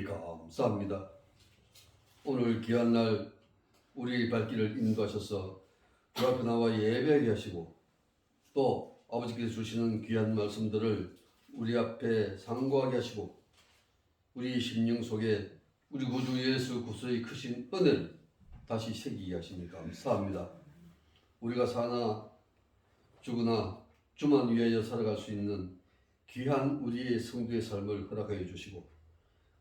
감사합니다. 오늘 귀한 날 우리 발길을 인도하셔서 주 앞에 나와 예배하게 하시고 또 아버지께서 주시는 귀한 말씀들을 우리 앞에 상고하게 하시고 우리 심령 속에 우리 구주 예수 그리스도의 크신 은혜를 다시 새기게 하시니 감사합니다. 우리가 사나 죽으나 주만 위하여 살아갈 수 있는 귀한 우리의 성도의 삶을 허락하여 주시고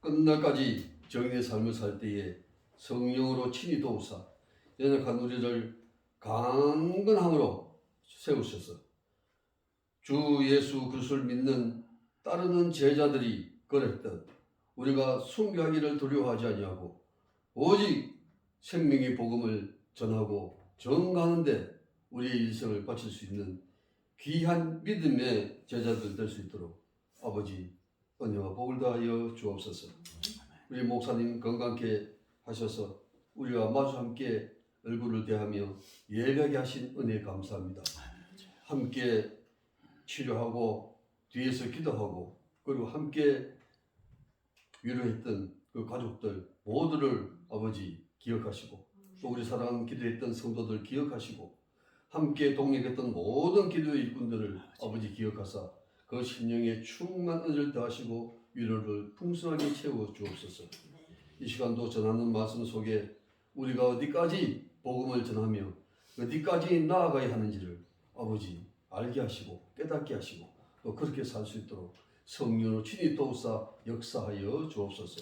끝날까지 정인의 삶을 살 때에 성령으로 친히 도우사 연약한 우리를 강건함으로 세우셔서 주 예수 그리스도를 믿는 따르는 제자들이 그랬던 우리가 순교하기를 두려워하지 아니하고 오직 생명의 복음을 전하고 전가하는데 우리의 일생을 바칠 수 있는 귀한 믿음의 제자들 될 수 있도록 아버지 은혜와 복을 다하여 주옵소서. 우리 목사님 건강케 하셔서 우리와 마주 함께 얼굴을 대하며 예배하게 하신 은혜에 감사합니다. 함께 치료하고 뒤에서 기도하고 그리고 함께 위로했던 그 가족들 모두를 아버지 기억하시고 또 우리 사랑하는 기도했던 성도들 기억하시고 함께 동역했던 모든 기도의 일꾼들을 아버지 기억하사 그 심령에 충만한 은혜를 더하시고 위로를 풍성하게 채워 주옵소서. 이 시간도 전하는 말씀 속에 우리가 어디까지 복음을 전하며 어디까지 나아가야 하는지를 아버지 알게 하시고 깨닫게 하시고 또 그렇게 살 수 있도록 성령으로 친히 도우사 역사하여 주옵소서.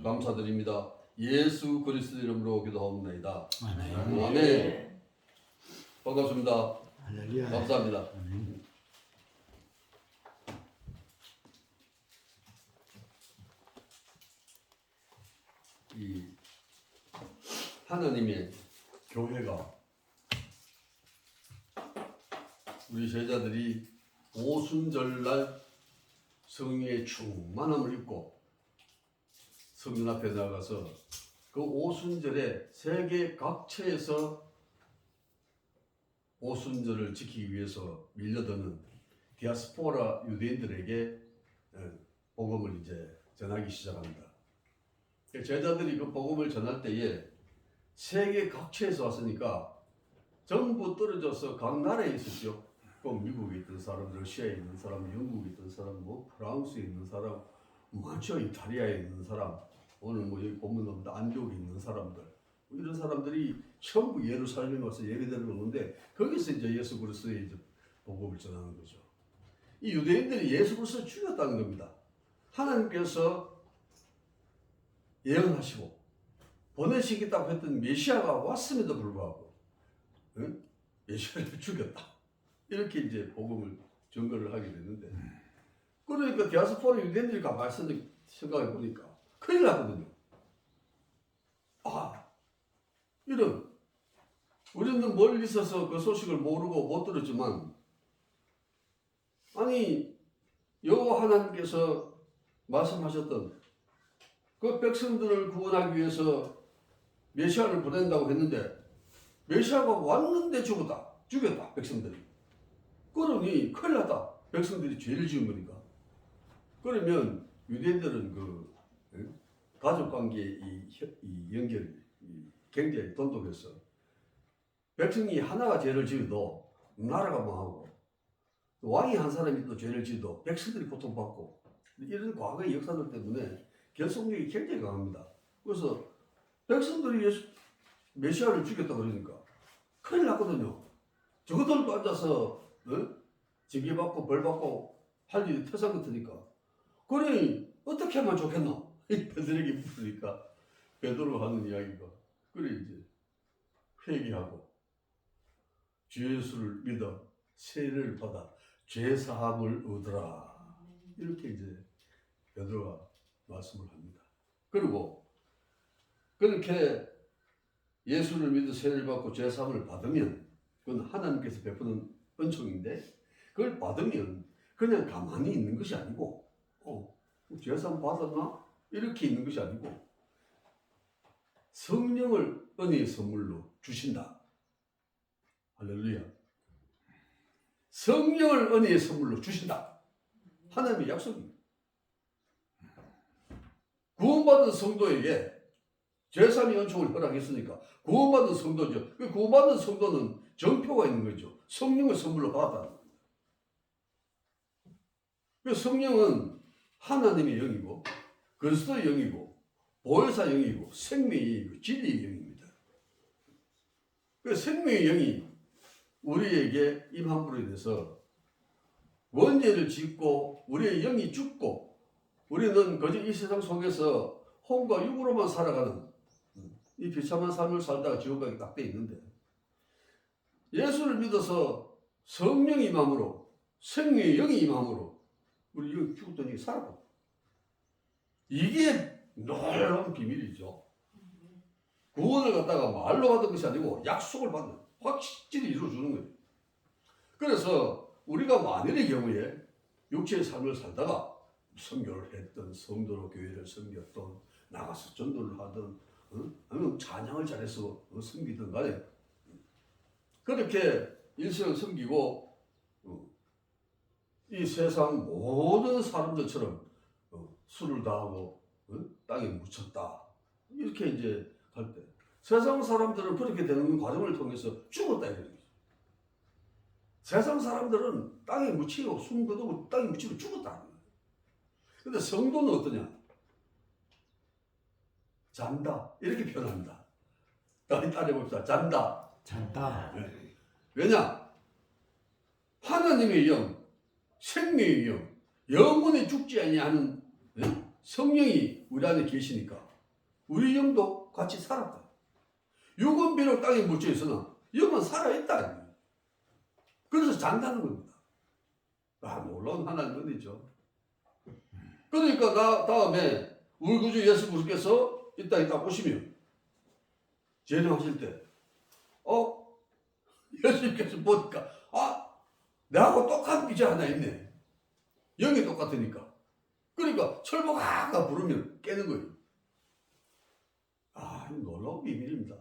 감사드립니다. 예수 그리스도 이름으로 기도하옵나이다. 아멘. 반갑습니다. 감사합니다. 이 하나님의 교회가 우리 제자들이 오순절날 성령의 충만함을 입고 성전 앞에 나가서 그 오순절에 세계 각처에서 오순절을 지키기 위해서 밀려드는 디아스포라 유대인들에게 복음을 이제 전하기 시작합니다. 제자들이 그 복음을 전할 때에 세계 각처에서 왔으니까 전부 떨어져서 각 나라에 있었죠. 꼭 미국에 있던 사람, 러시아에 있는 사람, 영국에 있던 사람, 뭐 프랑스에 있는 사람, 많죠. 이탈리아에 있는 사람, 오늘 뭐 여기 보면 나옵니다. 안디옥에 있는 사람들, 이런 사람들이 전부 예루살렘에 와서 예배드리러 오는데 거기서 이제 예수 그리스도의 이제 복음을 전하는 거죠. 이 유대인들이 예수 그리스도를 죽였다는 겁니다. 하나님께서 예언하시고 보내시겠다고 했던 메시아가 왔음에도 불구하고 메시아를 죽였다. 이렇게 이제 복음을 전거를 하게 됐는데 그러니까 디아스포라 유대인들이 가만히 생각해 보니까 큰일 나거든요. 아, 이런 우리는 멀리 있어서 그 소식을 모르고 못 들었지만 아니 여호와 하나님께서 말씀하셨던 그 백성들을 구원하기 위해서 메시아를 보낸다고 했는데 메시아가 왔는데 죽였다 백성들이. 그러니 큰일 났다. 백성들이 죄를 지은 거니까. 그러면 유대인들은 그 가족관계의 이 연결이 굉장히 돈독해서 백성이 하나가 죄를 지어도 나라가 망하고 왕이 한 사람이 또 죄를 지어도 백성들이 고통받고 이런 과거의 역사들 때문에 결속력이 굉장히 강합니다. 그래서 백성들이 메시아를 죽였다 그러니까 큰일 났거든요. 저것들도 앉아서 징계받고 벌받고 할 일이 태산 같으니까. 그러니 어떻게 하면 좋겠노? 베드로에게 물으니까 베드로가 하는 이야기가 그래 이제 회개하고 주 예수를 믿어 세례를 받아 죄사함을 얻으라. 이렇게 이제 베드로가 말씀을 합니다. 그리고 그렇게 예수를 믿어 세례를 받고 죄사함을 받으면 그건 하나님께서 베푸는 은총인데 그걸 받으면 그냥 가만히 있는 것이 아니고 죄사함 받았나? 이렇게 있는 것이 아니고 성령을 은혜의 선물로 주신다. 할렐루야. 성령을 은혜의 선물로 주신다. 하나님의 약속입니다. 구원받은 성도에게 제3의 은총을 허락했으니까 구원받은 성도죠. 그 구원받은 성도는 정표가 있는 거죠. 성령의 선물로 받았다는 겁니다. 그 성령은 하나님의 영이고 그리스도의 영이고 보혜사 영이고 생명의 영이고 진리의 영입니다. 그 생명의 영이 우리에게 임함으로 인해서 원죄를 짓고 우리의 영이 죽고 우리는 거저 이 세상 속에서 혼과 육으로만 살아가는 이 비참한 삶을 살다가 지옥 가게 딱 돼 있는데 예수를 믿어서 성령이 임함으로 생명의 영이 임함으로 우리 영이 죽었던 영이 살아가고 이게 놀라운 비밀이죠. 구원을 갖다가 말로 받은 것이 아니고 약속을 받는 확실히 이루어주는 거예요. 그래서 우리가 만일의 경우에 육체의 삶을 살다가 선교를 했던 성도로 교회를 섬겼던 나가서 전도를 하든 아니면 찬양을 잘해서 섬기든 간에 그렇게 일생을 섬기고 이 세상 모든 사람들처럼 술을 다하고 땅에 묻혔다 이렇게 이제 할 때 세상 사람들은 그렇게 되는 과정을 통해서 죽었다 이거죠. 세상 사람들은 땅에 묻히고 숨 거두고 땅에 묻히고 죽었다. 근데 성도는 어떠냐? 잔다 이렇게 표현합니다. 따라해봅시다. 잔다. 네. 왜냐? 하나님의 영, 생명의 영, 영원히 죽지 아니하는 성령이 우리 안에 계시니까 우리 영도 같이 살았다. 육은 비록 땅에 묻혀 있으나 영은 살아있다. 그래서 잔다는 겁니다. 놀라운 하나님의 은혜죠. 그러니까 다음에 우리 구주 예수 그리스도께서 이 땅에 딱 오시면 재림하실 때 예수님께서 보니까 내하고 똑같은 빛이 하나 있네. 영이 똑같으니까. 그러니까 철복아가 부르면 깨는 거예요. 놀라운 비밀입니다.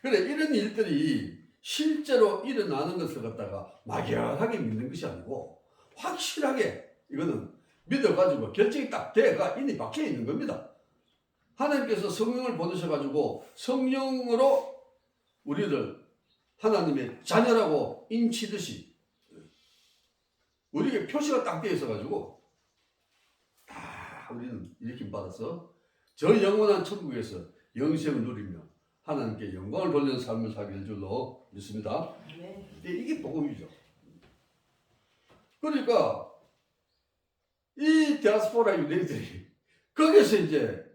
그래 이런 일들이 실제로 일어나는 것을 갖다가 막연하게 믿는 것이 아니고 확실하게 이거는 믿어가지고 결정이 딱 돼가 이미 박혀 있는 겁니다. 하나님께서 성령을 보내셔가지고 성령으로 우리를 하나님의 자녀라고 인치듯이 우리에게 표시가 딱 되어 있어가지고 우리는 일으킴 받아서 저 영원한 천국에서 영생을 누리며 하나님께 영광을 돌리는 삶을 살게 될 줄로 믿습니다. 네. 이게 복음이죠. 그러니까 이 디아스포라 유대인들이 거기서 이제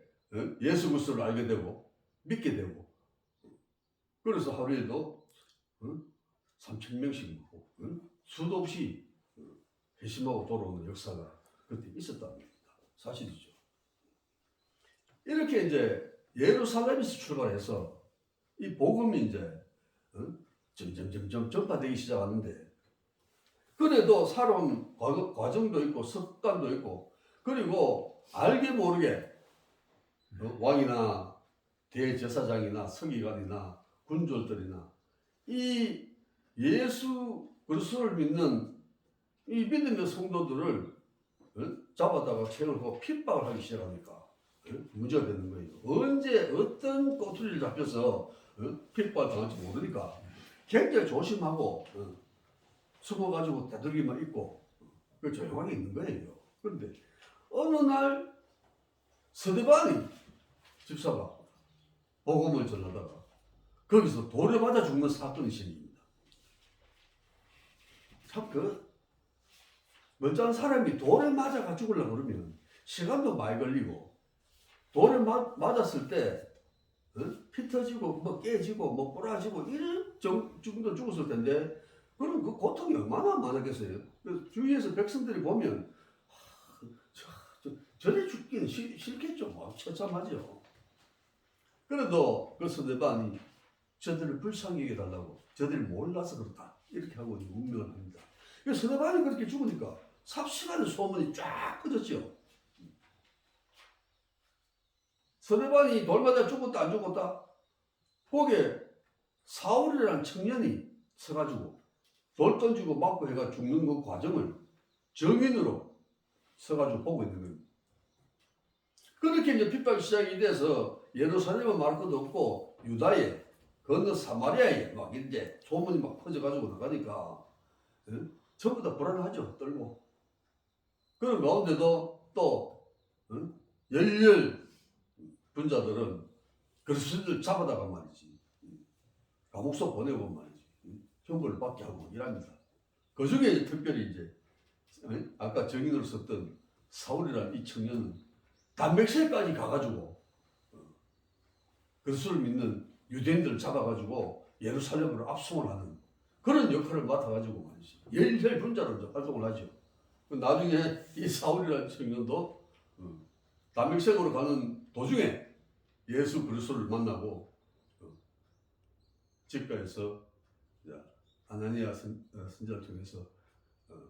예수 그리스도를 알게 되고 믿게 되고 그래서 하루에도 3,000명씩 먹고 수도 없이 회심하고 돌아오는 역사가 그때 있었다는 겁니다. 사실이죠. 이렇게 이제 예루살렘에서 출발해서 이 복음이 이제 점점 전파되기 시작하는데 그래도 살아온 과정도 있고 습관도 있고 그리고 알게 모르게 왕이나 대제사장이나 서기관이나 군졸들이나 이 예수 그리스도를 믿는 이 믿는 성도들을 잡아다가 채우고 핍박을 하기 시작하니까 문제가 되는 거예요. 언제 어떤 꼬투리를 잡혀서 핍박을 당할지 모르니까 굉장히 조심하고 숨어가지고 다들기만 있고 조용하게 있는 거예요. 그런데 어느 날 스데반이 집사가 복음을 전하다가 거기서 돌에 맞아 죽는 사건이 생깁니다. 참 멀쩡한 사람이 돌에 맞아가 죽으려고 그러면 시간도 많이 걸리고 돌에 맞았을 때 피 터지고 뭐 깨지고 뭐 부러지고 이런 정도 죽었을 텐데 그럼 그 고통이 얼마나 많았겠어요. 그래서 주위에서 백성들이 보면 저래 죽기는 싫겠죠. 처참하죠. 그래도 그 스데반이 저들을 불쌍히 여겨달라고 저들이 몰라서 그렇다 이렇게 하고 운명을 합니다. 스데반이 그렇게 죽으니까 삽시간에 소문이 쫙 퍼졌죠. 스데반이 돌마다 죽었다 안 죽었다 거기에 사울이라는 청년이 서가지고 돌 던지고 맞고 해가 죽는 그 과정을 정인으로 서가지고 보고 있는 겁니다. 그렇게 이제 핍박이 시작이 돼서 예루살렘은 말 것도 없고 유다에 건너 사마리아에 막 이제 소문이 막 퍼져가지고 나가니까 전부 다 불안하죠. 떨고. 그런 가운데도 또 열렬 분자들은 그리스도인들 잡아다가 말이지 감옥소 보내고 말이지 형벌을 받게 하고 이랍니다. 그 중에 특별히 이제 아까 정인으로 썼던 사울이라는 이 청년은 단백질까지 가가지고 그리스도를 믿는 유대인들을 잡아가지고 예루살렘으로 압송을 하는 그런 역할을 맡아가지고 말이지 열혈 분자로 활동을 하죠. 나중에 이 사울이라는 청년도 다메섹으로 가는 도중에 예수 그리스도를 만나고 집가에서 아나니아 선지자를 통해서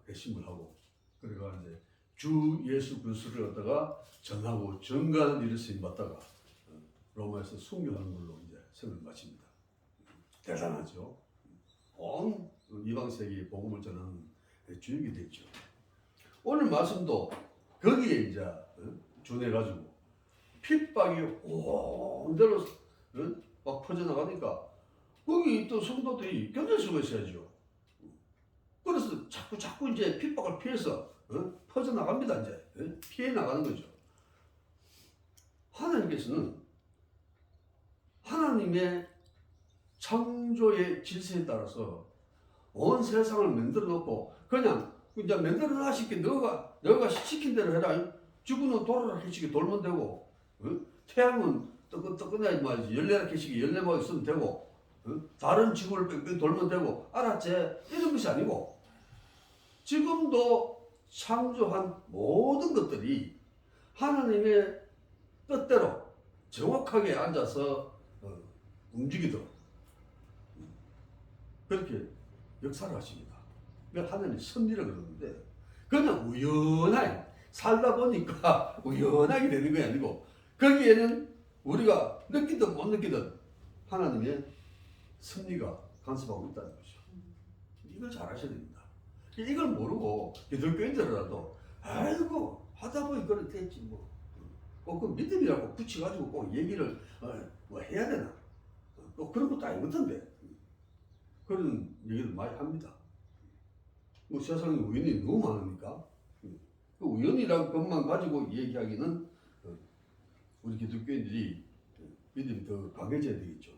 회심을 하고 그래가 이제 주 예수 그리스도를 갖다가 전하고 증거하는 일을 쓰임 받다가 로마에서 순교하는 걸로 이제 생을 마칩니다. 대단하죠. 온 이방 세계에 복음을 전하는 주역이 됐죠. 오늘 말씀도 거기에 이제 준해가지고 핍박이 온데로 막 퍼져나가니까 거기 있던 성도들이 견딜 수가 있어야죠. 그래서 자꾸 이제 핍박을 피해서 퍼져나갑니다. 이제 피해 나가는 거죠. 하나님께서는 하나님의 창조의 질서에 따라서 온 세상을 만들어 놓고 그냥 이제 만들어 놔시게 너가 시킨 대로 해라. 지구는 돌아라 해시게 돌면 되고 태양은 뜨끈뜨끈해야지 말이지 14개씩이 14마리 있으면 되고 다른 지구를 뺑뺑 돌면 되고 알았지? 이런 것이 아니고 지금도 창조한 모든 것들이 하나님의 뜻대로 정확하게 앉아서 움직이도록 그렇게 역사를 하십니다. 하나님의 섭리라 그러는데 그냥 우연하게 살다 보니까 우연하게 되는 게 아니고 거기에는 우리가 느끼든 못 느끼든 하나님의 섭리가 간섭하고 있다는 거죠. 이걸 잘 아셔야 됩니다. 이걸 모르고 기독교인들이라도 아이고 하다 보니 그래 됐지 뭐. 꼭 그 믿음이라고 붙여가지고 꼭 얘기를 뭐 해야 되나? 또 그런 것도 아니거든데 그런 얘기를 많이 합니다. 뭐 세상에 우연이 너무 많으니까 그 우연이라는 것만 가지고 얘기하기는 우리 기독교인들이 믿음이 더 강해져야 되겠죠.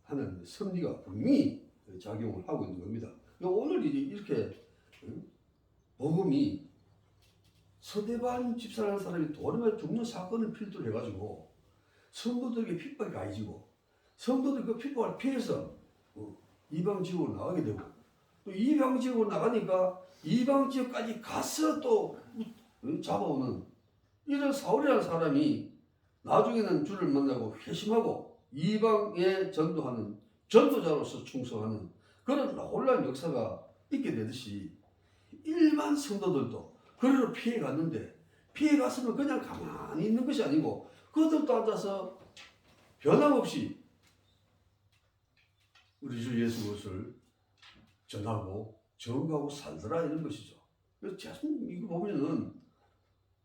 하나님의 섭리가 분명히 작용을 하고 있는 겁니다. 오늘 이렇게 복음이 서대반 집사라는 사람이 돌에 죽는 사건을 필두로 해가지고 성도들에게 핍박이 가해지고 성도들이 그 핍박을 피해서 이방 지역으로 나가게 되고 또 이방 지역으로 나가니까 이방 지역까지 가서 또 잡아오는 이런 사울이라는 사람이 나중에는 주를 만나고 회심하고 이방에 전도하는 전도자로서 충성하는 그런 놀라운 역사가 있게 되듯이 일반 성도들도 그리로 피해갔는데 피해갔으면 그냥 가만히 있는 것이 아니고 그들도 앉아서 변함없이 우리 주 예수 그리스도를 전하고 증거하고 살더라 이런 것이죠. 그래서 이거 보면은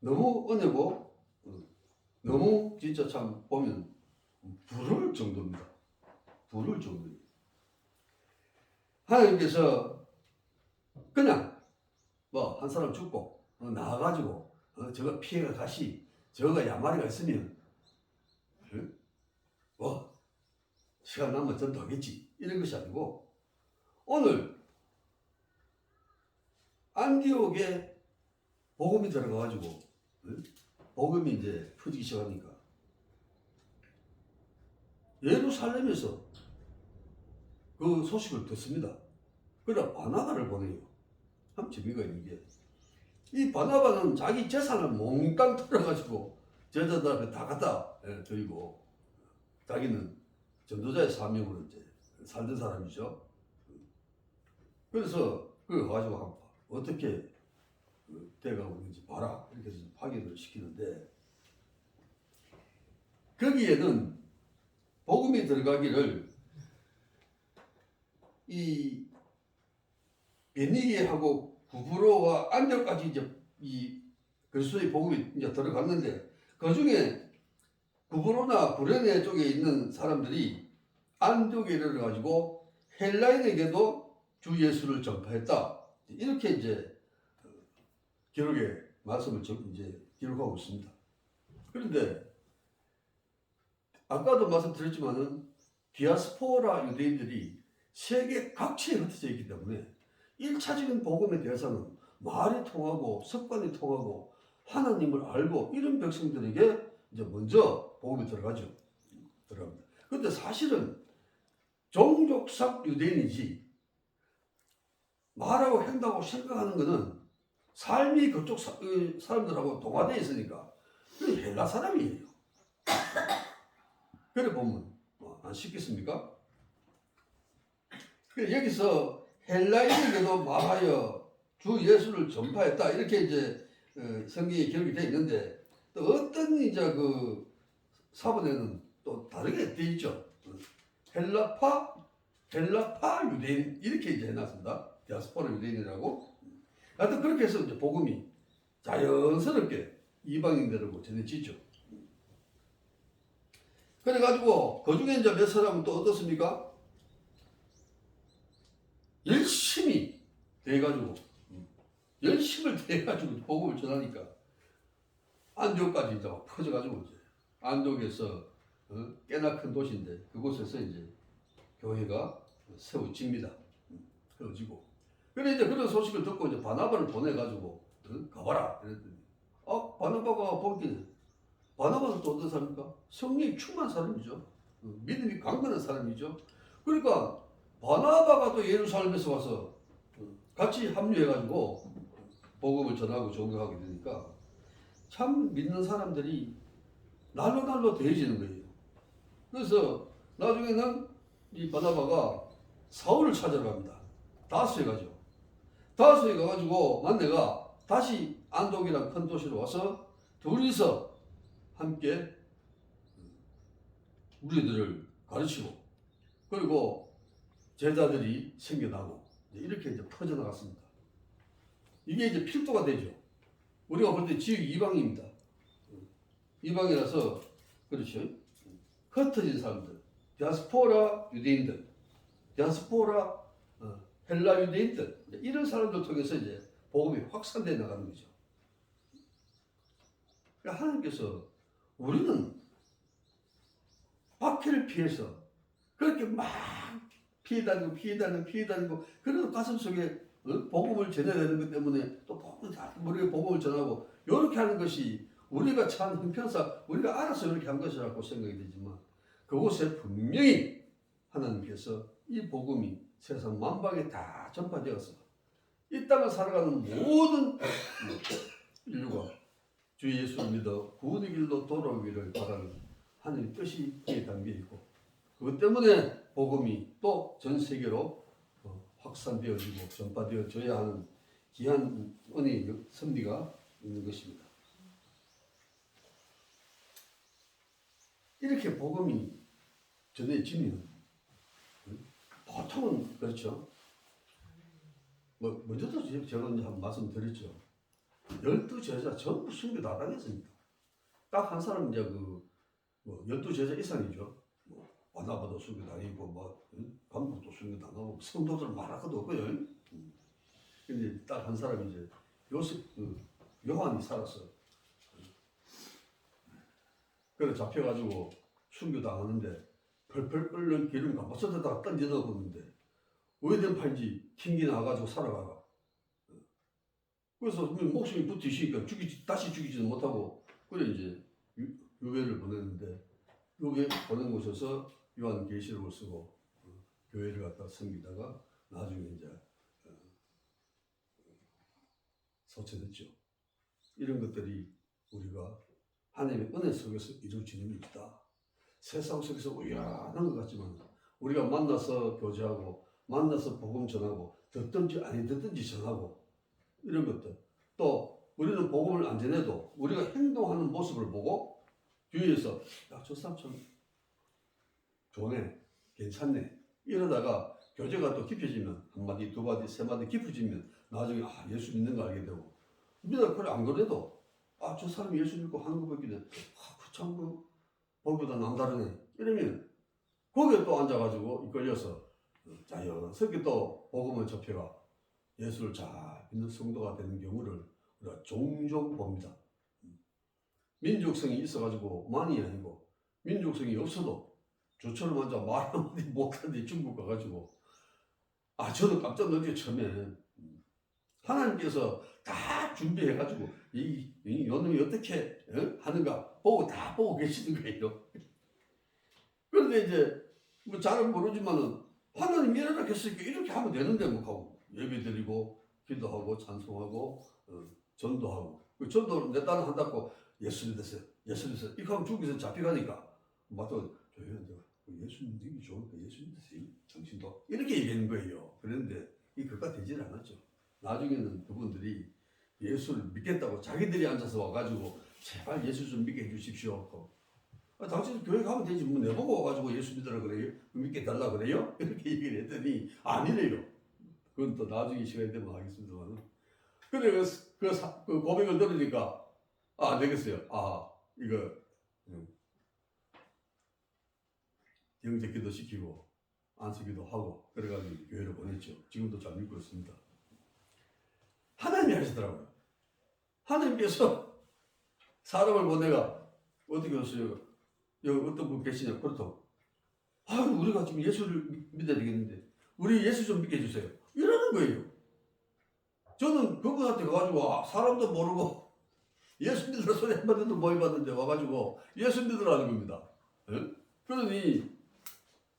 너무 은혜고 너무 진짜 참 보면 부러울 정도입니다. 부러울 정도입니다. 하나님께서 그냥 뭐 한 사람 죽고 나와가지고 저거 피해가 가시 저거가 야마리가 있으면 뭐 시간 남으면 전도하겠지 이런 것이 아니고 오늘 안디옥에 복음이 들어가가지고 복음이 이제 퍼지기 시작하니까 예루살렘에서 그 소식을 듣습니다. 그래 바나바를 보내요. 참 재미가 있는 게 이 바나바는 자기 재산을 몽땅 털어가지고 제자들 다 갖다 드리고 자기는 전도자의 사명으로 이제 살던 사람이죠. 그래서 그걸 가지고 어떻게 돼가고 있는지 봐라 이렇게 해서 확인을 시키는데 거기에는 복음이 들어가기를 이 베니게하고 구브로와 안디옥까지 이제 이 그리스도의 복음이 이제 들어갔는데 그 중에 구브로나 구레네 쪽에 있는 사람들이 안디옥에 가지고 헬라인에게도 주 예수를 전파했다. 이렇게 이제 기록에 말씀을 이제 기록하고 있습니다. 그런데 아까도 말씀드렸지만은 디아스포라 유대인들이 세계 각지에 흩어져 있기 때문에 1차적인 복음의 대상은 말이 통하고 습관이 통하고 하나님을 알고 이런 백성들에게 이제 먼저 복음이 들어갑니다. 그런데 사실은 종족상 유대인이지 말하고 행동하고 생각하는 것은 삶이 그쪽 사람들하고 동화되어 있으니까 헬라 사람이에요. 그래 보면 안 쉽겠습니까? 여기서 헬라인에게도 말하여 주 예수를 전파했다 이렇게 이제 성경에 기록이 되어 있는데 또 어떤 이제 그 사본에는 또 다르게 되어 있죠. 헬라파 유대인 이렇게 이제 해놨습니다. 디아스포라 유대인이라고. 하여튼 그렇게 해서 이제 복음이 자연스럽게 이방인들하고 전해지죠. 그래가지고 그 중에 이제 몇 사람은 또 어떻습니까? 열심히 돼가지고 열심을 돼가지고 복음을 전하니까 안디옥까지 이제 막 퍼져가지고 이제 안디옥에서 꽤나 큰 도시인데 그곳에서 이제 교회가 세워집니다. 세워지고. 그래 이제 그런 소식을 듣고 이제 바나바를 보내가지고 가봐라 그랬더니 바나바가 보기는 바나바는 또 어떤 사람입니까? 성령이 충만한 사람이죠. 믿음이 강건한 사람이죠. 그러니까 바나바가 또 예루살렘에서 와서 같이 합류해가지고 복음을 전하고 종교하게 되니까 참 믿는 사람들이 날로 더해지는 거예요. 그래서 나중에는 이 바나바가 사울을 찾으러 갑니다. 다소에 가죠. 다소에 가가지고 만내가 다시 안독이란 큰 도시로 와서 둘이서 함께 우리들을 가르치고 그리고 제자들이 생겨나고 이렇게 이제 퍼져나갔습니다. 이게 이제 필두가 되죠. 우리가 볼 때 지역 이방입니다. 이방이라서 그렇죠. 흩어진 사람들, 디아스포라 유대인들, 디아스포라 헬라 유대인들 이런 사람들 통해서 이제 복음이 확산되어 나가는 거죠. 그러니까 하나님께서 우리는 박해를 피해서 그렇게 막 피해 다니고 그래도 가슴 속에 복음을 전해야 되는 것 때문에 또 우리가 복음을 전하고 이렇게 하는 것이 우리가 참 형편상 우리가 알아서 이렇게 한 것이라고 생각이 되지만 그곳에 분명히 하나님께서 이 복음이 세상 만방에 다 전파되어서 이 땅을 살아가는 모든 인류가 주 예수를 믿어 구원의 길로 돌아오기를 바라는 하나님의 뜻이 거기에 담겨 있고 그것 때문에 복음이 또 전 세계로 확산되어지고 전파되어져야 하는 귀한 은혜의 섭리가 있는 것입니다. 이렇게 복음이 전해지면 보통은 그렇죠. 먼저도 제가 한번 말씀드렸죠. 12제자 전부 순교 다 당했습니다. 딱 한 사람 이제 12제자 이상이죠. 바나바도 순교 당했고 감독도 순교 당하고 성도들 말할 것도 없고요. 근데 딱 한 사람이 이제 요한이 살았어. 그래 잡혀가지고 순교 당하는데 펄펄 끓는 기름 가마솥에다가 던져 넣었는데 왜된 팔지 튕기 나와가지고 살아가가. 그래서 목숨이 붙으시니까 다시 죽이지는 못하고 그래 이제 교회를 보냈는데 교회 보낸 곳에서 요한계시록을 쓰고 교회를 갖다 섬기다가 나중에 이제 소천했죠. 이런 것들이 우리가 하나님의 은혜 속에서 이루어지는 일이다. 세상 속에서 우연한 것 같지만 우리가 만나서 교제하고 만나서 복음 전하고 듣든지 아니 듣든지 전하고 이런 것들 또 우리는 복음을 안 전해도 우리가 행동하는 모습을 보고 주위에서 저 사람 참 좋네 괜찮네 이러다가 교제가 또 깊어지면 한마디 두마디 세마디 깊어지면 나중에 예수 믿는 거 알게 되고 믿어 그래 안 그래도 저 사람이 예수 믿고 하는 거 보기는 참 거기보다 남다르네. 이러면 거기에 또 앉아가지고 이끌려서 자연스럽게 또 복음을 접해가 예수를 잘 믿는 성도가 되는 경우를 우리가 종종 봅니다. 민족성이 있어가지고 만이 아니고 민족성이 없어도 저처럼 앉아 말 한마디 못하는데 중국 가가지고 저는 깜짝 놀랐죠. 처음에 하나님께서 다 준비해가지고 요놈이 어떻게 하는가 다 보고 계시는 거예요. 그런데 이제 뭐 잘은 모르지만은 하나님 이러라 했으니까 이렇게 하면 되는데 뭐 하고 예배 드리고 기도하고 찬송하고 전도하고 그 전도 내 딸은 한다고 예수 믿으세요. 예수 믿으세요. 이렇게 하면 중국에서 잡혀가니까 맞다. 저희는 예수 믿기 좋으니까 예수 믿으세요. 정신도 이렇게 얘기하는 거예요. 그런데 그가 되질 않았죠. 나중에는 그분들이 예수를 믿겠다고 자기들이 앉아서 와가지고 제발 예수 좀 믿게 해주십시오. 당신 교회 가면 되지 뭐 내보고 와가지고 예수 믿으라 그래요? 믿게 달라 그래요? 이렇게 얘기를 했더니 아니래요. 그건 또 나중에 시간이 되면 하겠습니다만. 그래 그 고백을 들으니까 안 되겠어요. 이거 영접기도 시키고 안수기도 하고 그래가지고 교회를 보냈죠. 지금도 잘 믿고 있습니다. 하나님이 하시더라고요. 하나님께서 사람을 보내가 어떻게 하세요? 여기 어떤 분 계시냐? 그렇다고. 우리가 지금 예수를 믿어야 되겠는데 우리 예수 좀 믿게 해주세요. 이러는 거예요. 저는 그분한테 가가지고 사람도 모르고 예수 믿으라 소리 한마디도 못 해봤는데 와가지고 예수 믿으라는 겁니다. 그러니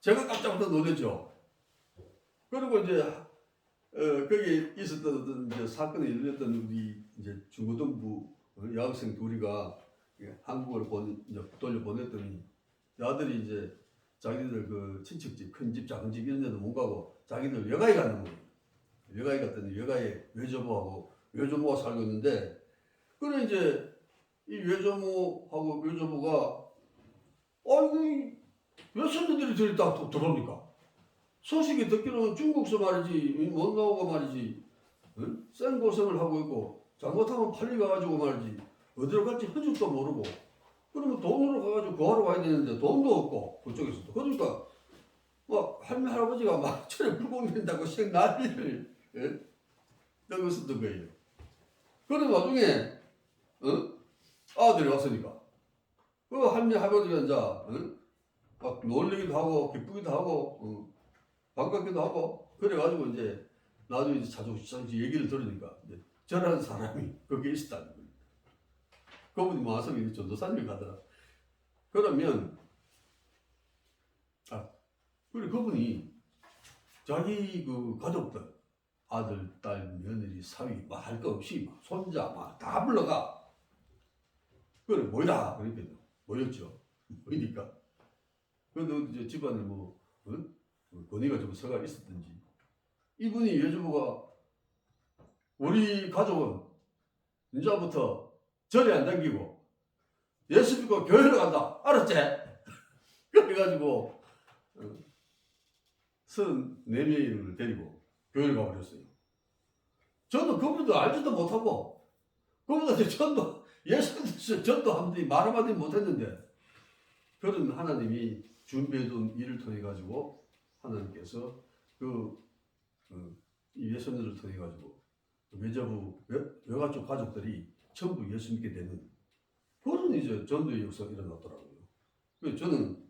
제가 깜짝 놀랐죠. 그리고 이제 거기 있었던 어떤 이제 사건이 일어났던 우리 이제 중고등부 여학생 둘이가 한국으로 이제 돌려보냈더니 아들이 이제 자기들 그 친척집, 큰 집, 작은 집 이런 데도 못 가고 자기들 외가에 가는 거예요. 외가에 갔더니 외가에 외조모가 살고 있는데 그래 이제 이 외조모하고 외조모가 아이고 왜 손님들이 저리 다 들어옵니까? 소식이 듣기로는 중국서 말이지 못 나오고 말이지 센 고생을 하고 있고 잘못하면 팔려가지고 말이지 어디로 갈지 흔적도 모르고 그러면 돈으로 가가지고 구하러 가야 되는데 돈도 없고 그쪽에서도 그러니까 막 할머니 할아버지가 막 저래 불공 된다고 생 난리를 떨었었던 거예요. 그런 와중에 아들이 왔으니까 그 할머니 할아버지가 이제 막 놀리기도 하고 기쁘기도 하고 반갑기도 하고 그래가지고 이제 나중에 이제 자주 얘기를 들으니까 이제 저라는 사람이 거기에 있었다는 거예요. 그분이 마성이 전도사님이 가더라. 그러면 그리고 그분이 자기 그 가족들 아들, 딸, 며느리, 사위 막 할 거 없이 막 손자 막 다 불러가. 그래 모이라 그러니까 모였죠. 모이니까 그래도 이제 집안에 뭐 권위가 좀 서가 있었든지 이분이 여주부가 우리 가족은 이제부터 절에 안 다니고 예수 믿고 교회로 간다. 알았지? 그래가지고 34명을 데리고 교회를 가버렸어요. 저는 그분도 알지도 못하고 그분한테 예수 믿어서 전도하는데 말 한마디 못했는데 그런 하나님이 준비해둔 일을 통해 가지고 하나님께서 이 예수님을 통해 가지고 외자부 외가족 가족들이 전부 예수 믿게 되는 그런 이제 전도의 역사가 일어났더라고요. 그래서 저는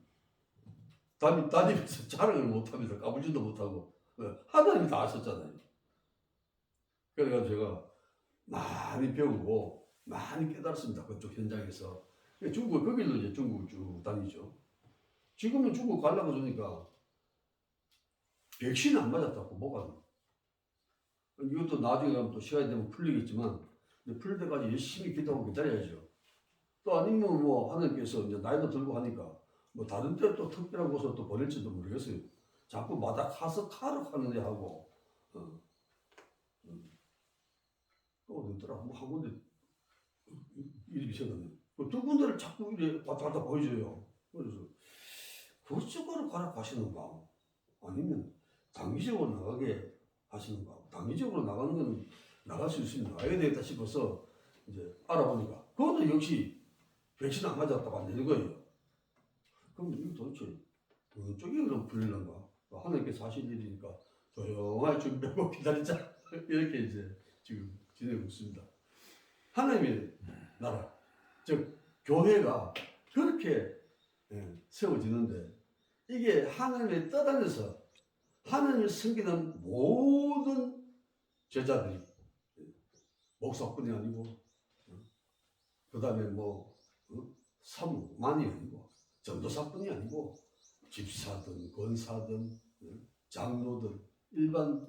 다니면서 자랑을 못하면서 까불지도 못하고 하나님이 다 아셨잖아요. 그래서 제가 많이 배우고 많이 깨달았습니다. 그쪽 현장에서. 중국 그 길로 이제 중국을 쭉 다니죠. 지금은 중국 가려고 그러니까 백신 안 맞았다고 뭐가 이것도 나중에 가면 또 시간이 되면 풀리겠지만 풀릴 때까지 열심히 기도하고 기다려야죠. 또 아니면 뭐 하나님께서 이제 나이도 들고 하니까 뭐 다른 때 또 특별한 곳으로 또 보낼지도 모르겠어요. 자꾸 마다카스카르 하는데 하고 또 어디더라 뭐 한 군데 일이 있었는데 두 군데를 자꾸 이래 왔다 갔다 보여줘요. 그래서 그쪽으로 가라 하시는가 아니면 단기적으로 나가게 하시는가. 단기적으로 나가는 건 나갈 수 있으면 나가야 되겠다 싶어서 이제 알아보니까 그것도 역시 백신 안 맞았다고 안 되는 거예요. 그럼 이거 도대체 어느 쪽이 그럼 풀리는가? 하나님께서 하실 일이니까 조용하게 준비하고 기다리자. 이렇게 이제 지금 지내고 있습니다. 하나님의 나라, 즉 교회가 그렇게 세워지는데 이게 하나님의 뜻 안에서 하나님을 섬기는 모든 제자들이 목사뿐이 아니고 그 다음에 뭐 사무만이 아니고 전도사뿐이 아니고 집사든 권사든 장로든 일반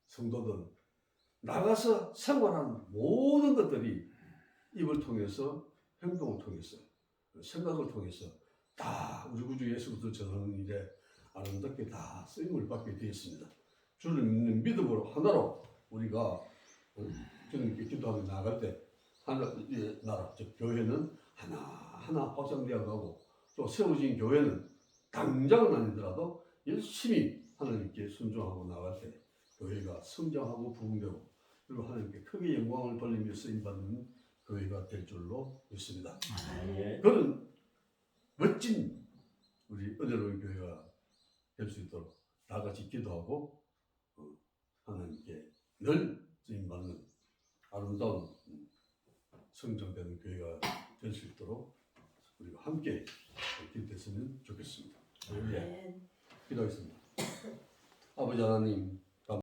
성도든 나가서 생활하는 모든 것들이 입을 통해서 행동을 통해서 생각을 통해서 다 우리 구주 예수부터 전하는 일에 아름답게 다 쓰임을 받게 되었습니다. 주를 믿는 믿음으로 하나로 우리가 주님께 기도하며 나아갈 때 하나님의 나라, 즉 교회는 하나하나 확장되어 가고 또 세워진 교회는 당장은 아니더라도 열심히 하나님께 순종하고 나갈 때 교회가 성장하고 부흥되고 그리고 하나님께 크게 영광을 돌리며 쓰임받는 교회가 될 줄로 믿습니다. 그런 멋진 우리 은혜로운 교회가 될 수 있도록 다 같이 기도하고 하나님께 늘 쓰임받는 아름다운 성장되는 교회가 될 수 있도록 우리가 함께 기도했으면 좋겠습니다. 기도하겠습니다. 아버지 하나님,